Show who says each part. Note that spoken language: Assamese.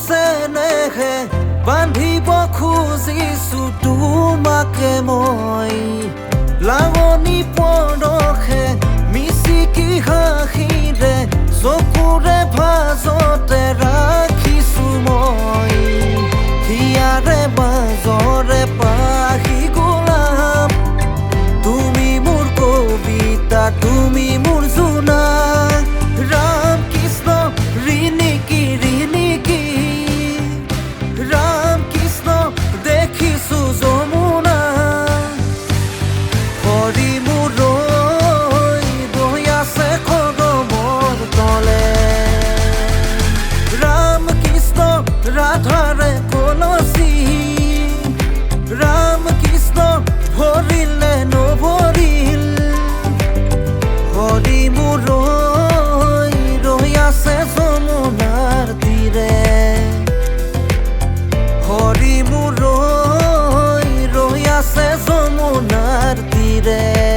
Speaker 1: চেনেহে বান্ধিব খুজিছো তোমাকে মই লাঙনি পৰহে মিচিকি হাঁহিৰে চকুৰে ভাজতে ৰাখিছো মই হিয়াৰে মাজৰে পাহি গোলাপ তুমি মোৰ কবিতা তুমি মোৰ জোনা ৰাম কৃষ্ণ ৰিণিকি ৰিণিকি ৰাম কৃষ্ণ দেখিছো যমুনা হৰি মোৰ বৈ আছে খগমৰ তলে ৰাম কৃষ্ণ ৰাধাৰে কলচী ৰাম কৃষ্ণ ভৰিলে নভৰিল হৰি মোৰ ৰৈ আছে যমুনাৰ তীৰে হৰি মোৰ ৰৈ আছে যমুনাৰ তীৰে